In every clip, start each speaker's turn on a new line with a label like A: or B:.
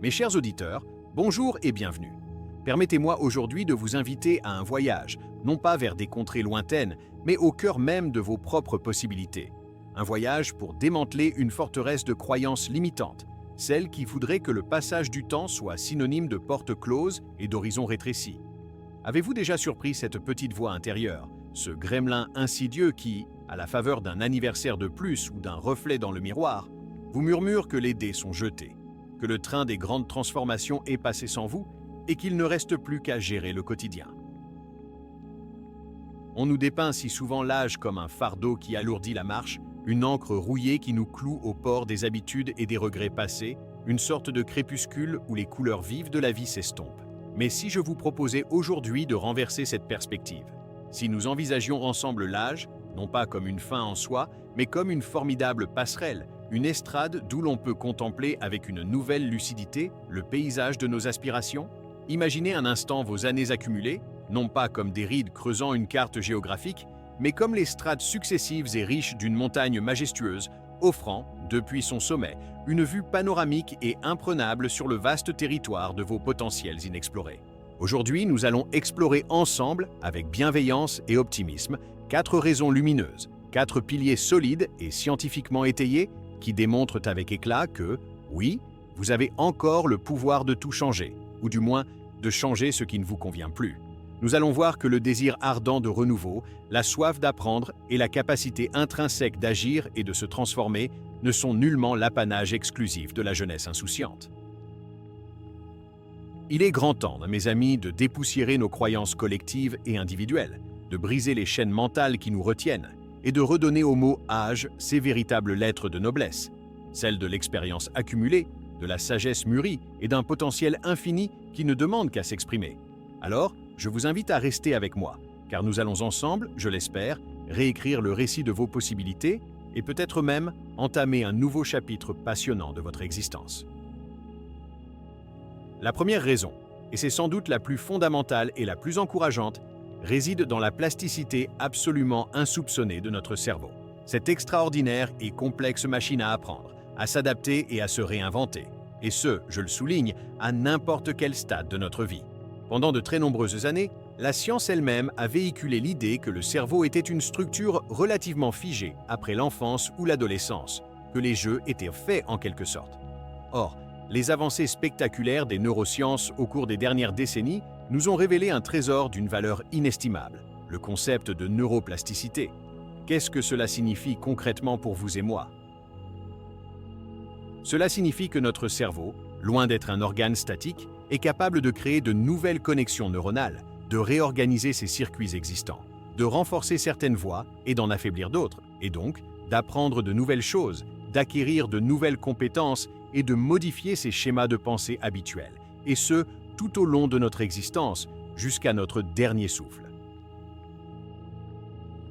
A: Mes chers auditeurs, bonjour et bienvenue. Permettez-moi aujourd'hui de vous inviter à un voyage, non pas vers des contrées lointaines, mais au cœur même de vos propres possibilités. Un voyage pour démanteler une forteresse de croyances limitantes, celle qui voudrait que le passage du temps soit synonyme de portes closes et d'horizons rétrécis. Avez-vous déjà surpris cette petite voix intérieure, ce gremlin insidieux qui, à la faveur d'un anniversaire de plus ou d'un reflet dans le miroir, vous murmure que les dés sont jetés, que le train des grandes transformations est passé sans vous et qu'il ne reste plus qu'à gérer le quotidien. On nous dépeint si souvent l'âge comme un fardeau qui alourdit la marche, une encre rouillée qui nous cloue au port des habitudes et des regrets passés, une sorte de crépuscule où les couleurs vives de la vie s'estompent. Mais si je vous proposais aujourd'hui de renverser cette perspective, si nous envisagions ensemble l'âge, non pas comme une fin en soi, mais comme une formidable passerelle, une estrade d'où l'on peut contempler avec une nouvelle lucidité le paysage de nos aspirations? Imaginez un instant vos années accumulées, non pas comme des rides creusant une carte géographique, mais comme les strates successives et riches d'une montagne majestueuse, offrant, depuis son sommet, une vue panoramique et imprenable sur le vaste territoire de vos potentiels inexplorés. Aujourd'hui, nous allons explorer ensemble, avec bienveillance et optimisme, 4 raisons lumineuses, 4 piliers solides et scientifiquement étayés qui démontrent avec éclat que, oui, vous avez encore le pouvoir de tout changer, ou du moins de changer ce qui ne vous convient plus. Nous allons voir que le désir ardent de renouveau, la soif d'apprendre et la capacité intrinsèque d'agir et de se transformer ne sont nullement l'apanage exclusif de la jeunesse insouciante. Il est grand temps, mes amis, de dépoussiérer nos croyances collectives et individuelles, de briser les chaînes mentales qui nous retiennent, et de redonner au mot « âge » ses véritables lettres de noblesse, celles de l'expérience accumulée, de la sagesse mûrie et d'un potentiel infini qui ne demande qu'à s'exprimer. Alors, je vous invite à rester avec moi, car nous allons ensemble, je l'espère, réécrire le récit de vos possibilités et peut-être même entamer un nouveau chapitre passionnant de votre existence. La première raison, et c'est sans doute la plus fondamentale et la plus encourageante, réside dans la plasticité absolument insoupçonnée de notre cerveau. Cette extraordinaire et complexe machine à apprendre, à s'adapter et à se réinventer. Et ce, je le souligne, à n'importe quel stade de notre vie. Pendant de très nombreuses années, la science elle-même a véhiculé l'idée que le cerveau était une structure relativement figée après l'enfance ou l'adolescence, que les jeux étaient faits en quelque sorte. Or, les avancées spectaculaires des neurosciences au cours des dernières décennies nous ont révélé un trésor d'une valeur inestimable, le concept de neuroplasticité. Qu'est-ce que cela signifie concrètement pour vous et moi? Cela signifie que notre cerveau, loin d'être un organe statique, est capable de créer de nouvelles connexions neuronales, de réorganiser ses circuits existants, de renforcer certaines voies et d'en affaiblir d'autres, et donc d'apprendre de nouvelles choses, d'acquérir de nouvelles compétences et de modifier ses schémas de pensée habituels, et ce, tout au long de notre existence, jusqu'à notre dernier souffle.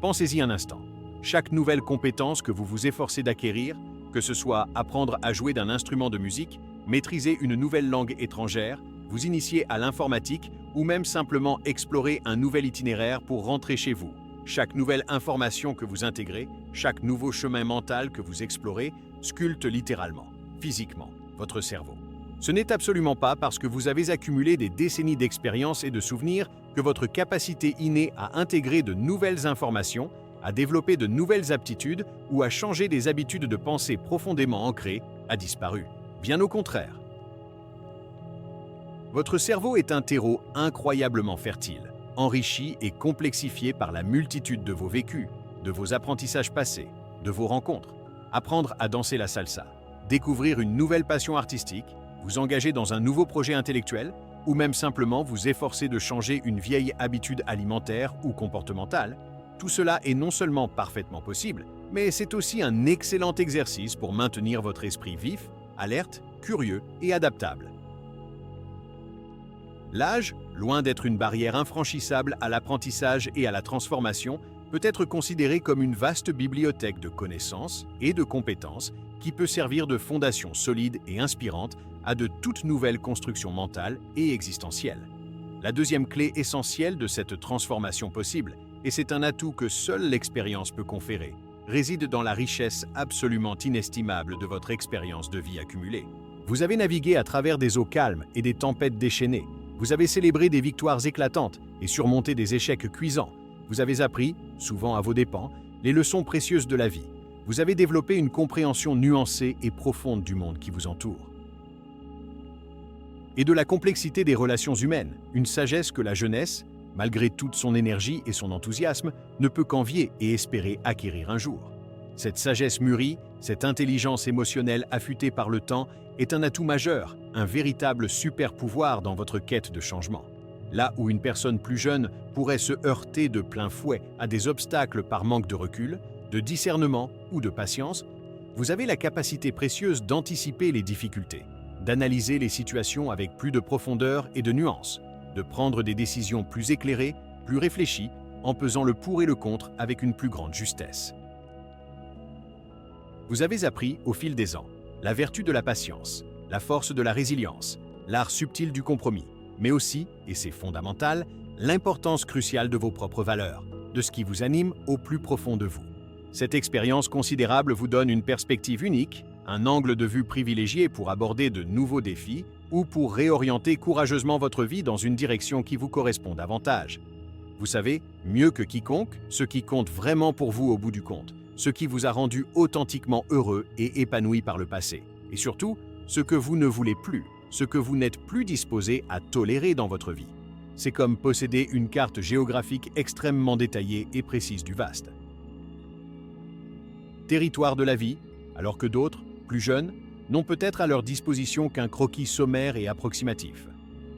A: Pensez-y un instant. Chaque nouvelle compétence que vous vous efforcez d'acquérir, que ce soit apprendre à jouer d'un instrument de musique, maîtriser une nouvelle langue étrangère, vous initier à l'informatique ou même simplement explorer un nouvel itinéraire pour rentrer chez vous. Chaque nouvelle information que vous intégrez, chaque nouveau chemin mental que vous explorez, sculpte littéralement, physiquement, votre cerveau. Ce n'est absolument pas parce que vous avez accumulé des décennies d'expérience et de souvenirs que votre capacité innée à intégrer de nouvelles informations, à développer de nouvelles aptitudes ou à changer des habitudes de pensée profondément ancrées a disparu. Bien au contraire. Votre cerveau est un terreau incroyablement fertile, enrichi et complexifié par la multitude de vos vécus, de vos apprentissages passés, de vos rencontres. Apprendre à danser la salsa, découvrir une nouvelle passion artistique, vous engager dans un nouveau projet intellectuel ou même simplement vous efforcer de changer une vieille habitude alimentaire ou comportementale, tout cela est non seulement parfaitement possible, mais c'est aussi un excellent exercice pour maintenir votre esprit vif, alerte, curieux et adaptable. L'âge, loin d'être une barrière infranchissable à l'apprentissage et à la transformation, peut être considéré comme une vaste bibliothèque de connaissances et de compétences qui peut servir de fondation solide et inspirante à de toutes nouvelles constructions mentales et existentielles. La deuxième clé essentielle de cette transformation possible, et c'est un atout que seule l'expérience peut conférer, réside dans la richesse absolument inestimable de votre expérience de vie accumulée. Vous avez navigué à travers des eaux calmes et des tempêtes déchaînées. Vous avez célébré des victoires éclatantes et surmonté des échecs cuisants. Vous avez appris, souvent à vos dépens, les leçons précieuses de la vie. Vous avez développé une compréhension nuancée et profonde du monde qui vous entoure. Et de la complexité des relations humaines, une sagesse que la jeunesse, malgré toute son énergie et son enthousiasme, ne peut qu'envier et espérer acquérir un jour. Cette sagesse mûrie, cette intelligence émotionnelle affûtée par le temps est un atout majeur, un véritable super-pouvoir dans votre quête de changement. Là où une personne plus jeune pourrait se heurter de plein fouet à des obstacles par manque de recul, de discernement ou de patience, vous avez la capacité précieuse d'anticiper les difficultés, d'analyser les situations avec plus de profondeur et de nuance, de prendre des décisions plus éclairées, plus réfléchies, en pesant le pour et le contre avec une plus grande justesse. Vous avez appris, au fil des ans, la vertu de la patience, la force de la résilience, l'art subtil du compromis, mais aussi, et c'est fondamental, l'importance cruciale de vos propres valeurs, de ce qui vous anime au plus profond de vous. Cette expérience considérable vous donne une perspective unique, un angle de vue privilégié pour aborder de nouveaux défis ou pour réorienter courageusement votre vie dans une direction qui vous correspond davantage. Vous savez, mieux que quiconque, ce qui compte vraiment pour vous au bout du compte, ce qui vous a rendu authentiquement heureux et épanoui par le passé, et surtout, ce que vous ne voulez plus, ce que vous n'êtes plus disposé à tolérer dans votre vie. C'est comme posséder une carte géographique extrêmement détaillée et précise du vaste territoire de la vie, alors que d'autres, plus jeunes, n'ont peut-être à leur disposition qu'un croquis sommaire et approximatif.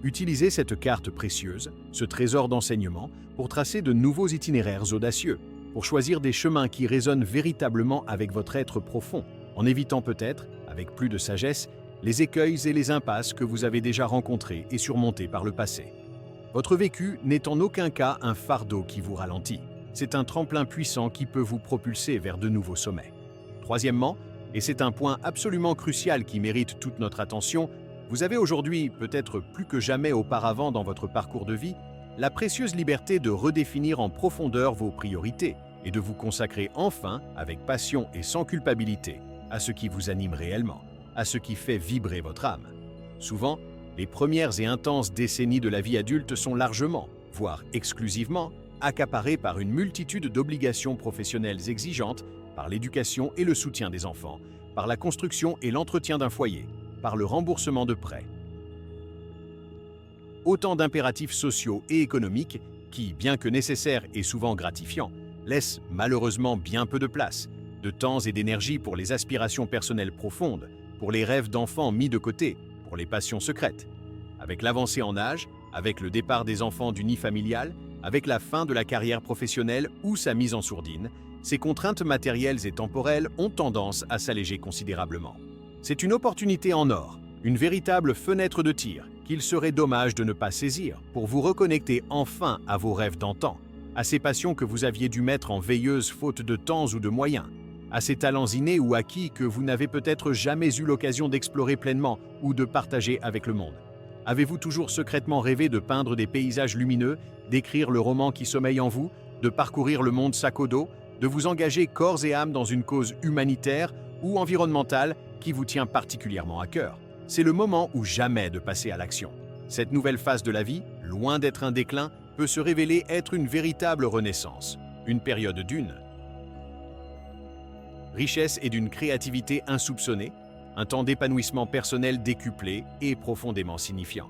A: Utilisez cette carte précieuse, ce trésor d'enseignement, pour tracer de nouveaux itinéraires audacieux, pour choisir des chemins qui résonnent véritablement avec votre être profond, en évitant peut-être, avec plus de sagesse, les écueils et les impasses que vous avez déjà rencontrés et surmontés par le passé. Votre vécu n'est en aucun cas un fardeau qui vous ralentit. C'est un tremplin puissant qui peut vous propulser vers de nouveaux sommets. Troisièmement, et c'est un point absolument crucial qui mérite toute notre attention, vous avez aujourd'hui, peut-être plus que jamais auparavant dans votre parcours de vie, la précieuse liberté de redéfinir en profondeur vos priorités et de vous consacrer enfin, avec passion et sans culpabilité, à ce qui vous anime réellement, à ce qui fait vibrer votre âme. Souvent, les premières et intenses décennies de la vie adulte sont largement, voire exclusivement, accaparées par une multitude d'obligations professionnelles exigeantes, par l'éducation et le soutien des enfants, par la construction et l'entretien d'un foyer, par le remboursement de prêts. Autant d'impératifs sociaux et économiques qui, bien que nécessaires et souvent gratifiants, laissent malheureusement bien peu de place, de temps et d'énergie pour les aspirations personnelles profondes, pour les rêves d'enfants mis de côté, pour les passions secrètes. Avec l'avancée en âge, avec le départ des enfants du nid familial, avec la fin de la carrière professionnelle ou sa mise en sourdine, ces contraintes matérielles et temporelles ont tendance à s'alléger considérablement. C'est une opportunité en or, une véritable fenêtre de tir qu'il serait dommage de ne pas saisir pour vous reconnecter enfin à vos rêves d'antan, à ces passions que vous aviez dû mettre en veilleuse faute de temps ou de moyens, à ces talents innés ou acquis que vous n'avez peut-être jamais eu l'occasion d'explorer pleinement ou de partager avec le monde. Avez-vous toujours secrètement rêvé de peindre des paysages lumineux, d'écrire le roman qui sommeille en vous, de parcourir le monde sac au dos, de vous engager corps et âme dans une cause humanitaire ou environnementale qui vous tient particulièrement à cœur? C'est le moment ou jamais de passer à l'action. Cette nouvelle phase de la vie, loin d'être un déclin, peut se révéler être une véritable renaissance, une période d'une richesse et d'une créativité insoupçonnée, un temps d'épanouissement personnel décuplé et profondément signifiant.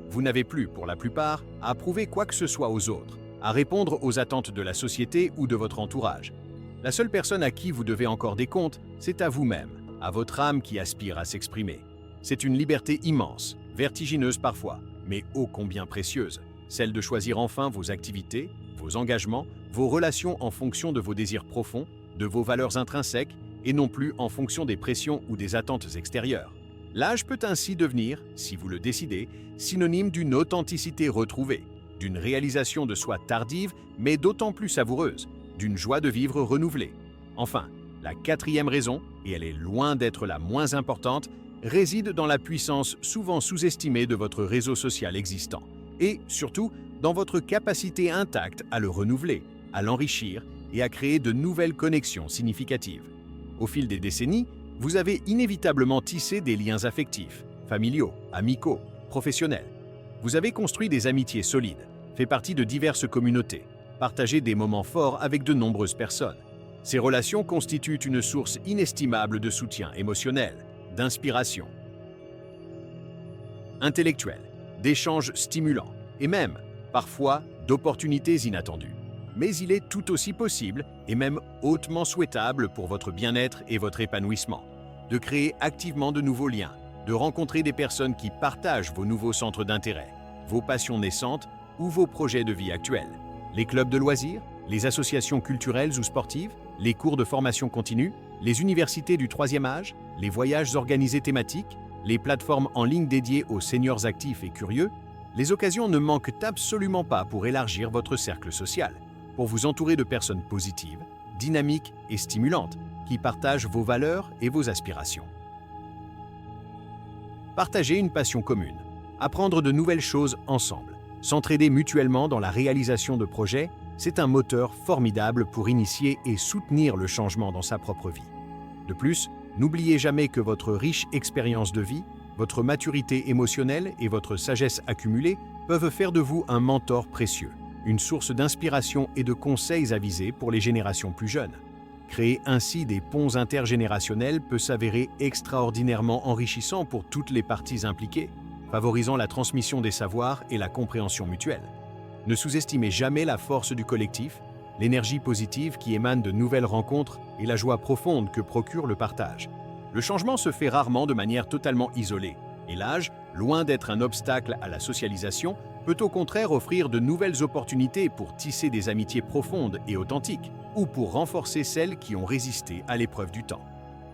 A: Vous n'avez plus, pour la plupart, à prouver quoi que ce soit aux autres, à répondre aux attentes de la société ou de votre entourage. La seule personne à qui vous devez encore des comptes, c'est à vous-même, à votre âme qui aspire à s'exprimer. C'est une liberté immense, vertigineuse parfois, mais ô combien précieuse, celle de choisir enfin vos activités, vos engagements, vos relations en fonction de vos désirs profonds, de vos valeurs intrinsèques, et non plus en fonction des pressions ou des attentes extérieures. L'âge peut ainsi devenir, si vous le décidez, synonyme d'une authenticité retrouvée, d'une réalisation de soi tardive mais d'autant plus savoureuse, d'une joie de vivre renouvelée. Enfin, la quatrième raison, et elle est loin d'être la moins importante, réside dans la puissance souvent sous-estimée de votre réseau social existant, et surtout dans votre capacité intacte à le renouveler, à l'enrichir et à créer de nouvelles connexions significatives. Au fil des décennies, vous avez inévitablement tissé des liens affectifs, familiaux, amicaux, professionnels. Vous avez construit des amitiés solides, fait partie de diverses communautés, partagé des moments forts avec de nombreuses personnes. Ces relations constituent une source inestimable de soutien émotionnel, d'inspiration, intellectuel, d'échanges stimulants et même, parfois, d'opportunités inattendues. Mais il est tout aussi possible et même hautement souhaitable pour votre bien-être et votre épanouissement de créer activement de nouveaux liens, de rencontrer des personnes qui partagent vos nouveaux centres d'intérêt, vos passions naissantes ou vos projets de vie actuels. Les clubs de loisirs, les associations culturelles ou sportives, les cours de formation continue, les universités du troisième âge, les voyages organisés thématiques, les plateformes en ligne dédiées aux seniors actifs et curieux, les occasions ne manquent absolument pas pour élargir votre cercle social, pour vous entourer de personnes positives, dynamiques et stimulantes, qui partagent vos valeurs et vos aspirations. Partager une passion commune, apprendre de nouvelles choses ensemble, s'entraider mutuellement dans la réalisation de projets, c'est un moteur formidable pour initier et soutenir le changement dans sa propre vie. De plus, n'oubliez jamais que votre riche expérience de vie, votre maturité émotionnelle et votre sagesse accumulée peuvent faire de vous un mentor précieux, une source d'inspiration et de conseils avisés pour les générations plus jeunes. Créer ainsi des ponts intergénérationnels peut s'avérer extraordinairement enrichissant pour toutes les parties impliquées, favorisant la transmission des savoirs et la compréhension mutuelle. Ne sous-estimez jamais la force du collectif, l'énergie positive qui émane de nouvelles rencontres et la joie profonde que procure le partage. Le changement se fait rarement de manière totalement isolée, et l'âge, loin d'être un obstacle à la socialisation, peut au contraire offrir de nouvelles opportunités pour tisser des amitiés profondes et authentiques, ou pour renforcer celles qui ont résisté à l'épreuve du temps.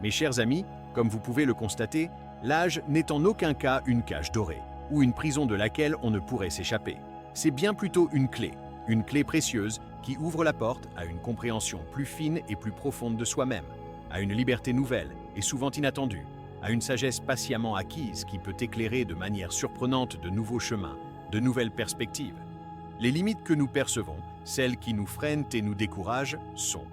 A: Mes chers amis, comme vous pouvez le constater, l'âge n'est en aucun cas une cage dorée, ou une prison de laquelle on ne pourrait s'échapper. C'est bien plutôt une clé précieuse qui ouvre la porte à une compréhension plus fine et plus profonde de soi-même, à une liberté nouvelle et souvent inattendue, à une sagesse patiemment acquise qui peut éclairer de manière surprenante de nouveaux chemins, de nouvelles perspectives. Les limites que nous percevons, celles qui nous freinent et nous découragent, sont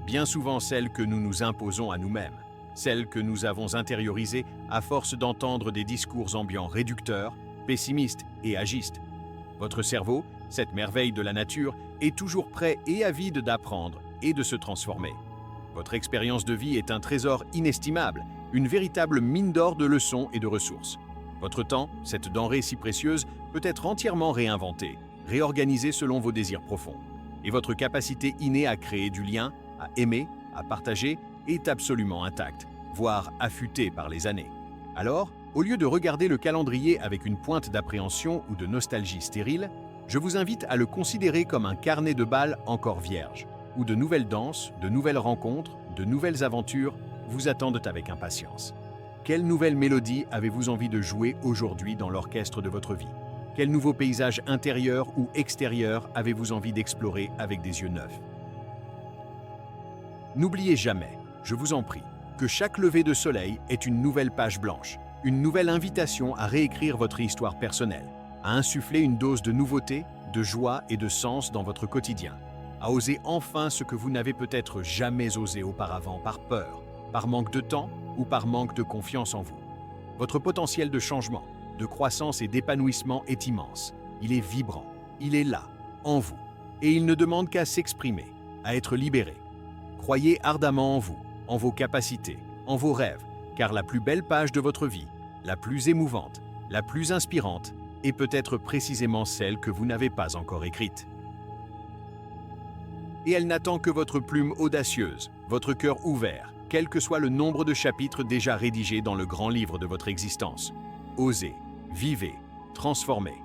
A: bien souvent celles que nous nous imposons à nous-mêmes, celles que nous avons intériorisées à force d'entendre des discours ambiants réducteurs, pessimistes et agistes. Votre cerveau, cette merveille de la nature, est toujours prêt et avide d'apprendre et de se transformer. Votre expérience de vie est un trésor inestimable, une véritable mine d'or de leçons et de ressources. Votre temps, cette denrée si précieuse, peut être entièrement réinventé, réorganisé selon vos désirs profonds. Et votre capacité innée à créer du lien, à aimer, à partager, est absolument intacte, voire affûtée par les années. Alors, au lieu de regarder le calendrier avec une pointe d'appréhension ou de nostalgie stérile, je vous invite à le considérer comme un carnet de balles encore vierge, où de nouvelles danses, de nouvelles rencontres, de nouvelles aventures vous attendent avec impatience. Quelle nouvelle mélodie avez-vous envie de jouer aujourd'hui dans l'orchestre de votre vie? Quel nouveau paysage intérieur ou extérieur avez-vous envie d'explorer avec des yeux neufs? N'oubliez jamais, je vous en prie, que chaque lever de soleil est une nouvelle page blanche, une nouvelle invitation à réécrire votre histoire personnelle, à insuffler une dose de nouveauté, de joie et de sens dans votre quotidien, à oser enfin ce que vous n'avez peut-être jamais osé auparavant par peur, par manque de temps ou par manque de confiance en vous. Votre potentiel de changement, de croissance et d'épanouissement est immense. Il est vibrant, il est là, en vous, et il ne demande qu'à s'exprimer, à être libéré. Croyez ardemment en vous, en vos capacités, en vos rêves, car la plus belle page de votre vie, la plus émouvante, la plus inspirante, est peut-être précisément celle que vous n'avez pas encore écrite. Et elle n'attend que votre plume audacieuse, votre cœur ouvert, quel que soit le nombre de chapitres déjà rédigés dans le grand livre de votre existence. Osez, vivez, transformez.